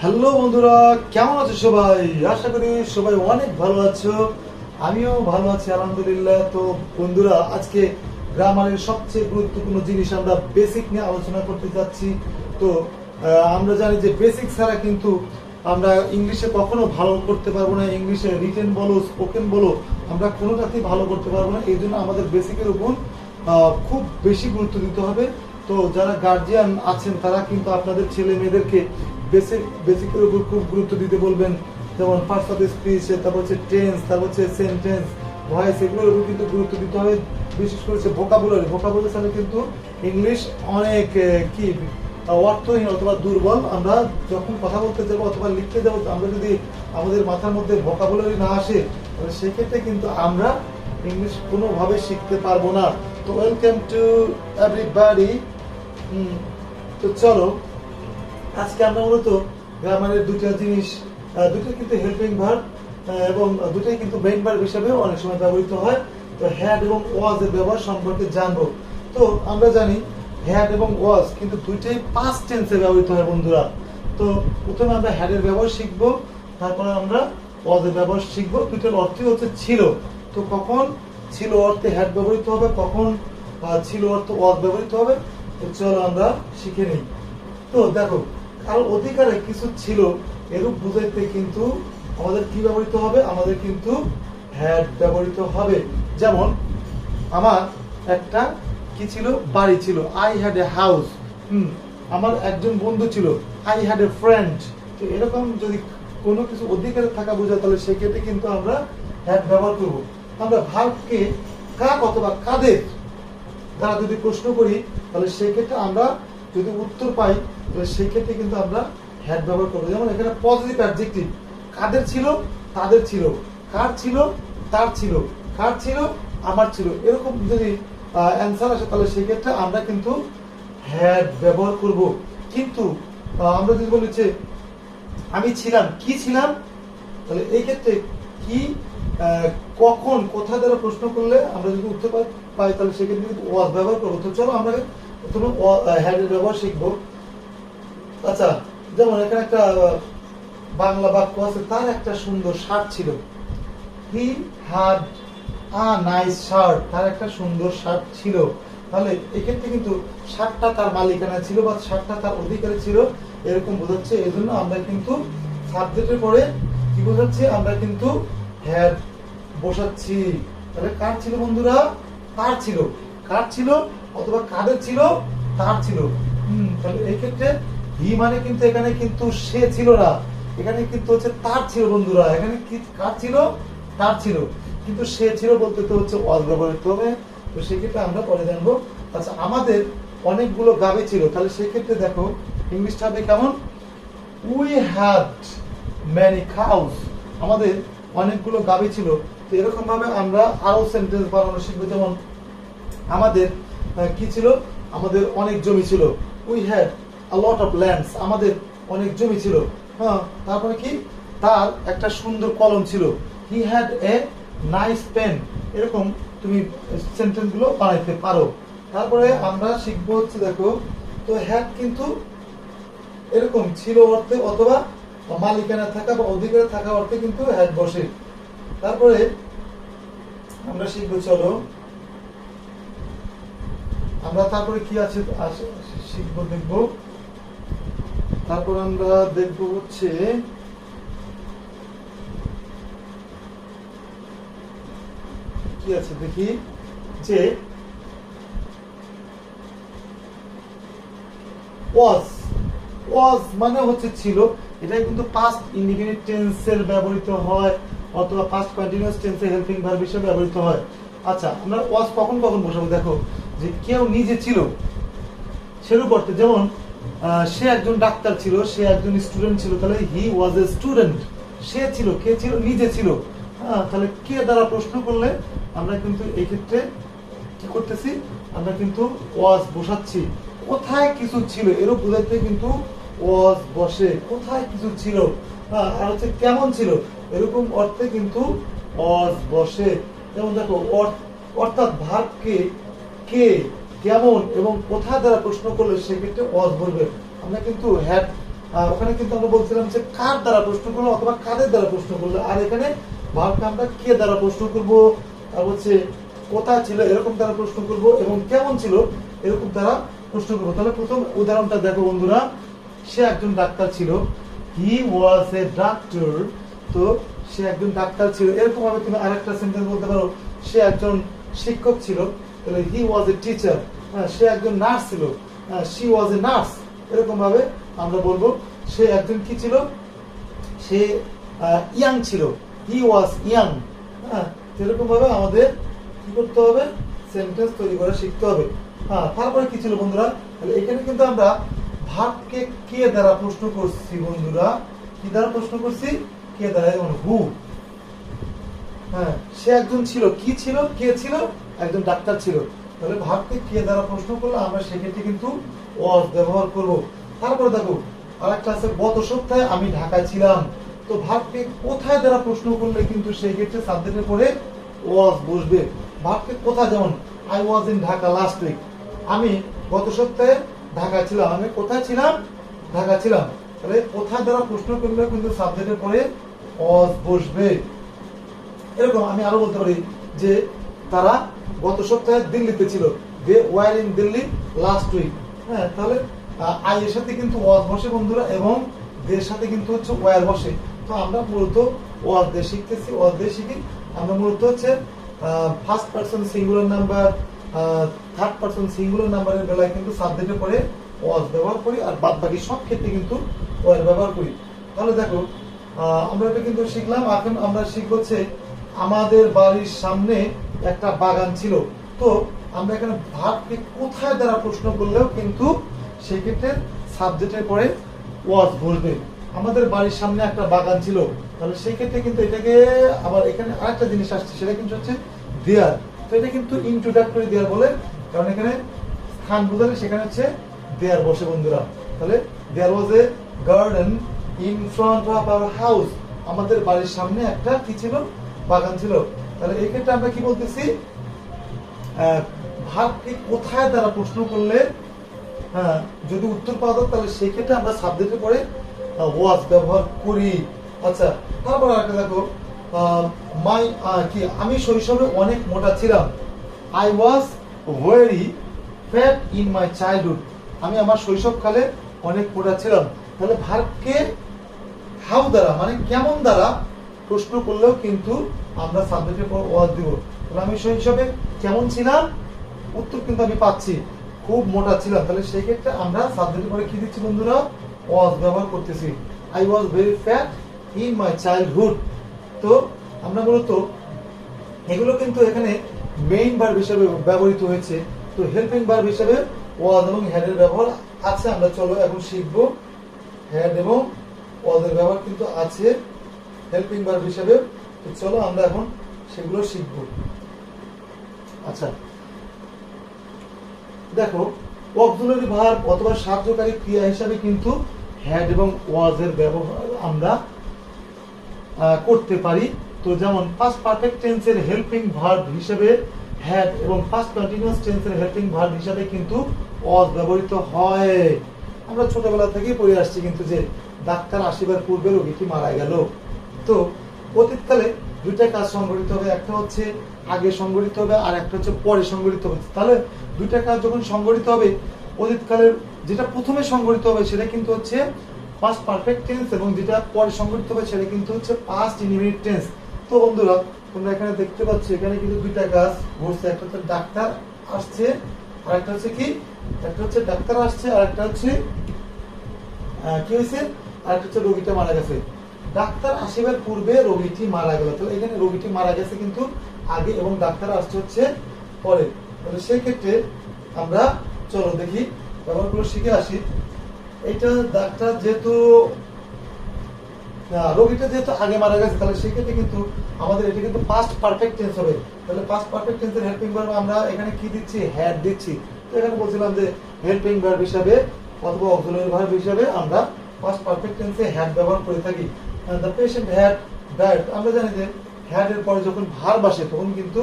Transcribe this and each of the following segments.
Hello বন্ধুরা, কেমন আছো সবাই? আশা করি সবাই অনেক ভালো আছো। আমিও ভালো আছি আলহামদুলিল্লাহ। তো বন্ধুরা, আজকে গ্রামারের সবচেয়ে গুরুত্বপূর্ণ জিনিস আমরা বেসিক নিয়ে আলোচনা করতে যাচ্ছি। তো আমরা জানি যে বেসিক ছাড়া কিন্তু আমরা ইংলিশে কখনো ভালো করতে পারবো না। ইংলিশে রিটেন বলো, স্পোকেন বলো, আমরা কোনোটাতেই ভালো করতে পারবো না। এই জন্য আমাদের বেসিকের উপর খুব বেশি গুরুত্ব দিতে হবে। তো যারা গার্জিয়ান আছেন তারা কিন্তু আপনাদের ছেলে মেয়েদেরকে বেসিকের উপর খুব গুরুত্ব দিতে বলবেন। যেমন ফার্স্ট অফ স্পিচ, তারপর হচ্ছে টেন্স, তারপর হচ্ছে সেন্টেন্স, ভয়েস, এগুলোর উপর কিন্তু গুরুত্ব দিতে হবে। বিশেষ করে হচ্ছে ভোকাবুলারি ছাড়া কিন্তু ইংলিশ অনেক কি অর্থহীন অথবা দুর্বল। আমরা যখন কথা বলতে যাবো অথবা লিখতে যাবো, আমরা যদি আমাদের মাথার মধ্যে ভোকাবুলারি না আসে, তাহলে সেক্ষেত্রে কিন্তু আমরা ইংলিশ কোনোভাবে শিখতে পারবো না। তো ওয়েলকাম টু এভরিবডি। তো চলো, আজকে আমরা মূলত গ্রামারের দুটা জিনিস, দুটো কিন্তু হেল্পিং ভার্ব এবং দুটোই কিন্তু মেইন ভার্ব হিসেবে অনেক সময় ব্যবহৃত হয়। তো হ্যাড এবং ওয়াজ এর ব্যবহার সম্পর্কে জানবো। তো আমরা জানি হ্যাড এবং ওয়াজ কিন্তু দুইটাই পাস্ট টেন্সে ব্যবহৃত হয় বন্ধুরা। তো প্রথমে আমরা হ্যাড এর ব্যবহার শিখবো, তারপরে আমরা ওয়াজ এর ব্যবহার শিখবো। দুটোর অর্থই হচ্ছে ছিল। তো কখন ছিল অর্থে হ্যাড ব্যবহৃত হবে, কখন ছিল অর্থে ওয়াজ ব্যবহৃত হবে, তো চলো আমরা শিখে নিই। তো দেখো, কারো অধিকারে কিছু ছিল এরূপ বুঝাইতে কিন্তু আমাদের কি ব্যবহৃত হবে? আমাদের কিন্তু হ্যাড ব্যবহৃত হবে। যেমন আমার একটা কি ছিল? বাড়ি ছিল। I had a house. আমার একজন বন্ধু ছিল। I had a friend. তো এরকম যদি কোনো কিছু অধিকারে থাকা বোঝায়, তাহলে সেক্ষেত্রে কিন্তু আমরা হ্যাড ব্যবহার করব। আমরা ভার্বকে কাক অথবা কাদের দ্বারা যদি প্রশ্ন করি, তাহলে সেক্ষেত্রে আমরা যদি উত্তর পাই, তাহলে সেক্ষেত্রে কিন্তু আমরা হ্যাড ব্যবহার করবো। যেমন এখানে পজিটিভ অ্যাডজেক্টিভ, কাদের ছিল? তাদের ছিল। কার ছিল? তার ছিল। কার ছিল? আমার ছিল। এরকম যদি অ্যান্সার আসে, তাহলে সেক্ষেত্রে আমরা কিন্তু হ্যাড ব্যবহার করব। কিন্তু আমরা যদি বলি যে আমি ছিলাম, কি ছিলাম, তাহলে এই ক্ষেত্রে কি, কখন, কোথা দ্বারা প্রশ্ন করলে আমরা যদি উত্তর পাই, তাহলে সেক্ষেত্রে কিন্তু ওয়াজ ব্যবহার করবো। তো চলো আমরা প্রথমে হ্যাড এর ব্যবহার শিখবো। আচ্ছা, যেমন এখানে একটা বাংলা বাক্য আছে, তার একটা সুন্দর শার্ট ছিল। He had a nice shirt. তার একটা সুন্দর শার্ট ছিল। তাহলে এক্ষেত্রে কিন্তু শার্টটা তার মালিকানা ছিল বা শার্টটা তার অধিকারে ছিল, এরকম বোঝাচ্ছে। এই জন্য আমরা কিন্তু সাবজেক্টের পরে কি বোঝাচ্ছি? আমরা কিন্তু হ্যাড বসাচ্ছি। তাহলে কার ছিল বন্ধুরা? তার ছিল। কার ছিল অথবা কাদের ছিল? তার ছিল। তাহলে এই ক্ষেত্রে হি মানে কিন্তু এখানে কিন্তু সে ছিল না, এখানে কিন্তু হচ্ছে তার ছিল বন্ধুরা। এখানে কি কার ছিল? তার ছিল। কিন্তু সে ছিল বলতে তো হচ্ছে ওয়াজ ব্যবহৃত হবে। তো সেক্ষেত্রে আমরা পরে জানবো। আচ্ছা, আমাদের অনেকগুলো গাভী ছিল। তাহলে সেক্ষেত্রে দেখো ইংলিশটা হবে কেমন? We had many cows. আমাদের অনেকগুলো গাভী ছিল। তো এরকম ভাবে আমরা আরো সেন্টেন্স বানানো শিখবো। যেমন আমাদের কি ছিল? আমাদের অনেক জমি ছিল। We had a lot of lands. আমাদের অনেক জমি ছিল। হ্যাঁ, তারপরে কি? তার একটা সুন্দর কলম ছিল। He had a nice pen. এরকম তুমি সেন্টেন্স গুলো বানাইতে পারো। তারপরে আমরা শিখবো হচ্ছে, দেখো, তো হ্যাড কিন্তু এরকম ছিল অর্থে অথবা মালিকানা থাকা বা অধিকারে থাকা অর্থে কিন্তু হ্যাড বসে। তারপরে আমরা শিখবো, চলো আমরা তারপরে কি আছে শিখবো, দেখবো। তারপর আমরা দেখবো হচ্ছে কি আছে, দেখি যে ওয়াজ মানে হচ্ছে ছিল। এটা কিন্তু পাস্ট ইন্ডিকেটিভ টেন্সের ব্যবহৃত হয় অথবা পাস্ট কন্টিনিউয়াস টেন্সে হেল্পিং ভার্ব হিসেবে ব্যবহৃত হয়। আচ্ছা, আমরা ওয়াজ কখন কখন বসাবো? দেখো, যে কেউ নিজে ছিল সেরূপ অর্থে। যেমন সে একজন ডাক্তার ছিল, সে একজন স্টুডেন্ট ছিল। তাহলে হি ওয়াজ এ স্টুডেন্ট। সে ছিল, কে ছিল? নিজে ছিল। হ্যাঁ, তাহলে কে দ্বারা প্রশ্ন করলে আমরা কিন্তু এই ক্ষেত্রে কি করতেছি? আমরা কিন্তু ওয়াজ বসাচ্ছি। কোথায় কিছু ছিল এরূপ বোঝাইতে কিন্তু ওয়াজ বসে। কোথায় কিছু ছিল, আর হচ্ছে কেমন ছিল, এরকম অর্থে কিন্তু ওয়াজ বসে। যেমন দেখো, অর্থাৎ ভার্বকে কে, কেমন এবং কোথা দ্বারা প্রশ্ন করলে সেক্ষেত্রে ওয়াজ বলবে। আমরা কিন্তু হ্যাড আর ওখানে কিন্তু আমরা বলছিলাম যে কার দ্বারা প্রশ্ন করলো অথবা কাদের দ্বারা প্রশ্ন করলো, আর এখানে ভার্বকে আমরা কে দ্বারা প্রশ্ন করব, আর হচ্ছে কোথায় ছিল এরকম দ্বারা প্রশ্ন করব এবং কেমন ছিল এরকম দ্বারা প্রশ্ন করবো। তাহলে প্রথম উদাহরণটা দেখো বন্ধুরা, সে একজন ডাক্তার ছিল, হি ওয়াজ এ ডাক্তার। তো সে একজন ডাক্তার ছিল, এরকম ভাবে তুমি আরেকটা সেন্টেন্স বলতে পারো, সে একজন শিক্ষক ছিল, তাহলে হি ওয়াজ এ টিচার। সে একজন নার্স ছিল, শি ওয়াজ এ নার্স। এরকম ভাবে আমরা বলবো। সে একজন কি ছিল, সে ইয়াং ছিল, হি ওয়াজ ইয়াং। এরকম ভাবে আমাদের কি করতে হবে, সেন্টেন্স তৈরি করা শিখতে হবে। তারপরে কি ছিল বন্ধুরা, তাহলে এখানে কিন্তু আমরা ভার্বকে কে দ্বারা প্রশ্ন করছি বন্ধুরা, কি দ্বারা প্রশ্ন করছি, কে দ্বারা, যেমন হু। সে একজন ছিল, কি ছিল, কে ছিল, একজন ডাক্তার ছিল। তাহলে ভার্বকে কে দ্বারা প্রশ্ন করলে আমরা সেক্ষেত্রে কিন্তু ওয়াজ ব্যবহার করব। তারপরে দেখো আরেকটা আছে, গত সপ্তাহে আমি ঢাকায় ছিলাম। তো ভার্বকে কোথায় দ্বারা প্রশ্ন করলে কিন্তু সেই ক্ষেত্রে সাবজেক্টের পরে ওয়াজ বসবে। ভার্বকে কোথায়, যেমন I was in Dhaka last week, আমি গত সপ্তাহে ঢাকা ছিলাম, আমি কোথায় ছিলাম, ঢাকা ছিলাম। তাহলে কোথায় দ্বারা প্রশ্ন করলে কিন্তু সাবজেক্টের পরে ওয়াজ বসবে। এরকম আমি আরো বলতে পারি যে তারা গত সপ্তাহে দিল্লিতে ছিল, they were in Delhi last week. তাহলে আই এর সাথে কিন্তু ওয়াজ বসে বন্ধুরা, এবং দের সাথে কিন্তু হচ্ছে ওয়ার বসে। তো আমরা মূলত ওয়াজ দিয়ে শিখতেছি, ওয়াজ দিয়ে শিখি আমরা মূলত হচ্ছে first person singular number, third person singular নাম্বারের বেলায় কিন্তু সাবজেক্টের পরে ওয়াজ ব্যবহার করি, আর বাদ বাকি সব ক্ষেত্রে কিন্তু ওয়ার ব্যবহার করি। তাহলে দেখো আমরা এটা কিন্তু শিখলাম। এখন আমরা শিখবো হচ্ছে আমাদের বাড়ির সামনে একটা বাগান ছিল। তো আমরা এখানে ভার্বকে কোথায় দ্বারা প্রশ্ন করলেও কিন্তু সেই ক্ষেত্রে সাবজেক্টের পরে ওয়াজ বসবে। আমাদের বাড়ির সামনে একটা বাগান ছিল, তাহলে সেই ক্ষেত্রে কিন্তু এটাকে আবার এখানে আরেকটা জিনিস আসছে, সেটা কিন্তু হচ্ছে দেয়ার। তো এটা কিন্তু ইন্ট্রোডাক্টরি দেয়ার বলে, কারণ এখানে স্থান বোঝালে সেখানে হচ্ছে দেয়ার বসে বন্ধুরা। তাহলে there was a garden in front of our house, আমাদের বাড়ির সামনে একটা কি ছিল, বাগান ছিল। তাহলে এই ক্ষেত্রে আমরা কি বলতেছি, ভার্বকে কোথায় দ্বারা প্রশ্ন করলে যদি উত্তর পাওয়া যায়, তাহলে সেই ক্ষেত্রে আমরা সাবজেক্টের পরে ওয়াজ ব্যবহার করি। আচ্ছা, তারপর আরেকটা দেখো, মাই কি আমি শৈশবে অনেক মোটা ছিলাম, I was very fat in my childhood, আমি আমার শৈশবকালে অনেক মোটা ছিলাম। তাহলে ভার্বকে হাউ দ্বারা মানে কেমন দ্বারা প্রশ্ন করলেও কিন্তু আমরা সাবজেক্টের পর ওয়াজ দিব। তাহলে আমি শৈশবে কেমন ছিলাম, উত্তর কিন্তু আমি পাচ্ছি খুব মোটা ছিলাম। তাহলে সেই ক্ষেত্রে আমরা সাবজেক্টের পরে কি দিচ্ছি বন্ধুরা, ওয়াজ ব্যবহার করতেছি, I was very fat in my childhood. তো আমরা মূলত এগুলো কিন্তু এখানে মেইন ভার্ব হিসেবে ব্যবহৃত হয়েছে। তো হেল্পিং ভার্ব হিসেবে ওয়াজ এবং হ্যাড এর ব্যবহার আছে। আমরা চলো এখন শিখবো হ্যাড এবং ওয়াজের ব্যবহার কিন্তু আছে হেল্পিং ভার্ব হিসেবে। তো চলো আমরা এখন সেগুলো শিখবো। আচ্ছা দেখো, অক্সিলারি ভার্ব অথবা সাহায্যকারী ক্রিয়া হিসাবে কিন্তু হ্যাড এবং ওয়াজের ব্যবহার আমরা করতে পারি। তো যেমন পাস্ট পারফেক্ট টেন্সের হেল্পিং ভার্ব হিসেবে হ্যাড এবং পাস্ট কন্টিনিউয়াস টেন্সের হেল্পিং ভার্ব হিসেবে কিন্তু ওয়াজ ব্যবহৃত হয়। আমরা ছোটবেলা থেকেই পড়ে আসছি কিন্তু যে ডাক্তার আসিবার পূর্বে রোগীটি মারা গেল। তো অতীতকালে দুইটা কাজ সংঘটিত হবে, একটা হচ্ছে আগে সংঘটিত হবে আর একটা হচ্ছে পরে সংঘটিত হবে। তাহলে দুইটা কাজ যখন সংঘটিত হবে, অতীতকালের যেটা প্রথমে সংঘটিত হবে সেটা কিন্তু হচ্ছে পাস্ট পারফেক্ট টেন্স, এবং যেটা পরে সংঘটিত হবে সেটা কিন্তু হচ্ছে পাস্ট ইনডিফিনিট টেন্স। তো বন্ধুরা তোমরা এখানে দেখতে পাচ্ছ এখানে কিন্তু দুইটা কাজ ঘটছে, একটা হচ্ছে ডাক্তার আসছে আর একটা হচ্ছে কি, একটা হচ্ছে ডাক্তার আসছে আর একটা হচ্ছে কি হয়েছে, আর একটা হচ্ছে রোগীটা মারা গেছে। ডাক্তার আসিবার পূর্বে রোগীটি মারা গেল, তাহলে এখানে রোগীটি মারা গেছে কিন্তু আগে এবং ডাক্তার আসছে হচ্ছে পরে। তাহলে সেই ক্ষেত্রে আমরা চলো দেখি ব্যবহারগুলো শিখে আসি। এটা ডাক্তার যেহেতু রোগীটা যেহেতু আগে মারা গেছে, তাহলে সেই ক্ষেত্রে কিন্তু আমাদের এটা কিন্তু পাস্ট পারফেক্ট টেন্স হবে। তাহলে পাস্ট পারফেক্ট টেন্সের হেল্পিং ভার্ব আমরা এখানে কি দিচ্ছি, হ্যাড দিচ্ছি। তো এখানে বলছিলাম যে হেল্পিং ভার্ব হিসাবে অথবা অক্সিলারি ভার্ব হিসাবে আমরা পাস্ট পারফেক্ট টেন্সে হ্যাড ব্যবহার করে থাকি। দ্য পেশেন্ট হ্যাড ডায়েড, আমরা জানি যে হ্যাড এর পরে যখন ভার্ব আসে তখন কিন্তু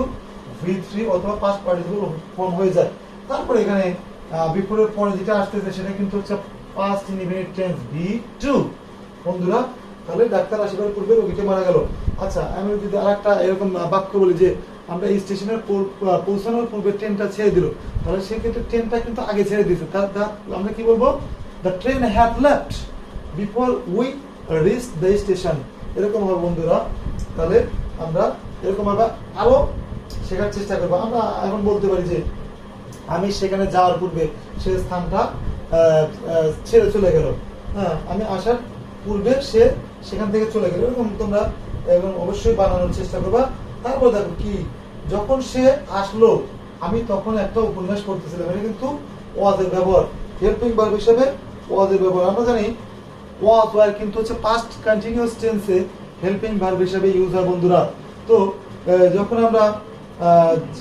V3 অথবা পাস্ট পার্টিসিপল ফর্ম হয়ে যায়। তারপরে এখানে বিফোরের পরে যেটা আসতেছে সেটা কিন্তু হচ্ছে পাস্ট ইনডিফিনিট টেন্স V2 বন্ধুরা। তাহলে ডাক্তার আসিবার পূর্বে রোগীটি মারা গেল। আচ্ছা, আমি যদি আরেকটা এরকম বাক্য বলি যে আমরা এই স্টেশনের পৌঁছানোর পূর্বে ট্রেনটা ছেড়ে দিল, তাহলে সেক্ষেত্রে ট্রেনটা কিন্তু আগে ছেড়ে দিয়েছে। আমরা কি বলবো? The train had left before we reach the station, এরকম হবে বন্ধুরা। তাহলে আমরা এরকম ভাবে আরো শেখার চেষ্টা করবো। আমরা এখন বলতে পারি যে আমি সেখানে যাওয়ার পূর্বে সে স্থানটা ছেড়ে চলে গেল। হ্যাঁ, আমি আসার পূর্বে সে সেখান থেকে চলে গেল। এরকম তোমরা এবং অবশ্যই বানানোর চেষ্টা করবা। তারপর দেখো কি, যখন সে আসলো আমি তখন একটা উপন্যাস পড়তেছিলাম। এটা কিন্তু ওয়াজের ব্যবহার, হেল্পিং ভার্ব হিসেবে ওয়াজের ব্যবহার। আমরা জানি ওয়াজ ওয়ার কিন্তু হচ্ছে পাস্ট কন্টিনিউয়াস টেন্সে হেল্পিং ভার্ব হিসেবে ইউজ হয় বন্ধুরা। তো যখন আমরা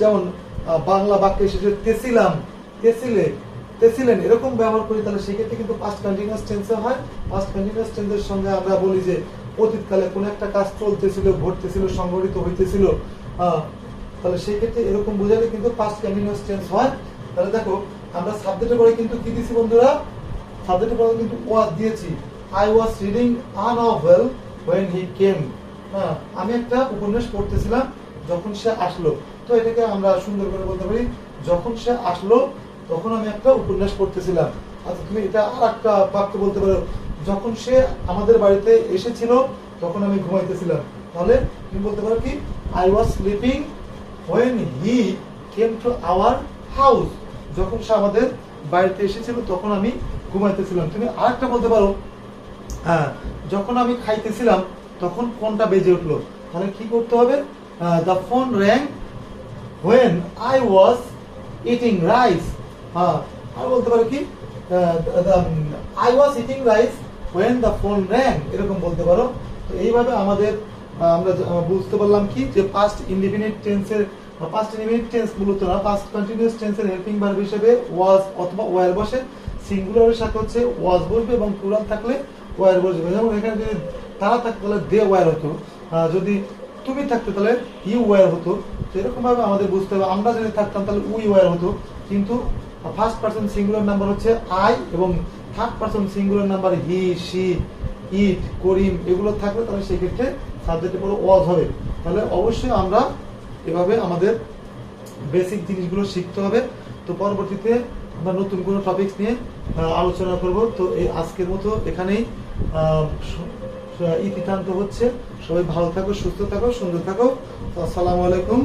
যেমন বাংলা বাক্যে এসেছে তেছিলাম, তেছিলে, তেছিলেন এরকম ব্যবহার করি, তাহলে সেক্ষেত্রে কিন্তু পাস্ট কন্টিনিউয়াস টেন্সে হয়। পাস্ট কন্টিনিউয়াস টেন্সের সঙ্গে আমরা বলি যে অতীতকালে কোন একটা কাজ চলতেছিল, ঘটতেছিল, সংঘটিত হইতেছিল, তাহলে সেই ক্ষেত্রে এরকম বোঝালে কিন্তু পাস্ট কন্টিনিউয়াস টেন্স হয়। তাহলে দেখো আমরা সাবজেক্টের পরে কিন্তু কি দিয়েছি বন্ধুরা? সাবজেক্টের পরে কিন্তু ওয়াজ দিয়েছি। I was reading a novel when he came। হ্যাঁ, আমি একটা উপন্যাস পড়তেছিলাম যখন সে আসলো। তো এটাকে আমরা সুন্দর করে বলতে পারি, যখন সে আসলো তখন আমি একটা উপন্যাস পড়তেছিলাম। আচ্ছা, তুমি এটা আর একটা বাক্য বলতে পারো, যখন সে আমাদের বাড়িতে এসেছিল তখন আমি ঘুমাইতেছিলাম। তাহলে তুমি বলতে পারো কি, I was sleeping when he came to our house। যখন সে আমাদের বাড়িতে এসেছিল তখন আমি ঘুমাইতেছিলাম। তুমি আরেকটা বলতে পারো, হ্যাঁ, যখন আমি খাইতেছিলাম তখন ফোনটা বেজে উঠলো। তাহলে কি করতে হবে? The phone rang when I was eating rice। হ্যাঁ, আর বলতে পারো কি, I was eating rice when the phone rang, এরকম বলতে পারো। তো এইভাবে আমাদের আমরা বুঝতে পারলাম কি, যে পাস্ট ইনডিফিনিট টেন্সের, পাস্ট ইনডিফিনিট টেন্স মূলত না, পাস্ট কন্টিনিউয়াস টেন্সের হেল্পিং ভার্ব হিসেবে ওয়াজ অথবা ওয়্যার বসে। সিঙ্গুলারের সাথে হচ্ছে ওয়াজ বসবে এবং প্লুরাল থাকলে ওয়্যার বসবে। যেমন এখানে যদি তারা থাকতো তাহলে দে ওয়্যার হতো, যদি তুমি থাকতে তাহলে ইউ ওয়্যার হতো। তো এরকম ভাবে আমাদের বুঝতে হবে। আমরা যদি থাকতাম তাহলে উই ওয়্যার হতো। কিন্তু ফার্স্ট পারসন সিঙ্গুলার নাম্বার হচ্ছে আই এবং third person singular number he, she, it, Karim এগুলো থাকলে তাহলে সেক্ষেত্রে সাবজেক্টের পরে ওয়াজ হবে। তাহলে অবশ্যই আমরা এভাবে আমাদের বেসিক জিনিসগুলো শিখতে হবে। তো পরবর্তীতে আমরা নতুন কোনো টপিকস নিয়ে আলোচনা করব। তো এই আজকের মতো এখানেই ইতি টান্ত হচ্ছে। সবাই ভালো থাকো, সুস্থ থাকো, সুন্দর থাকো। তো আসসালামু আলাইকুম।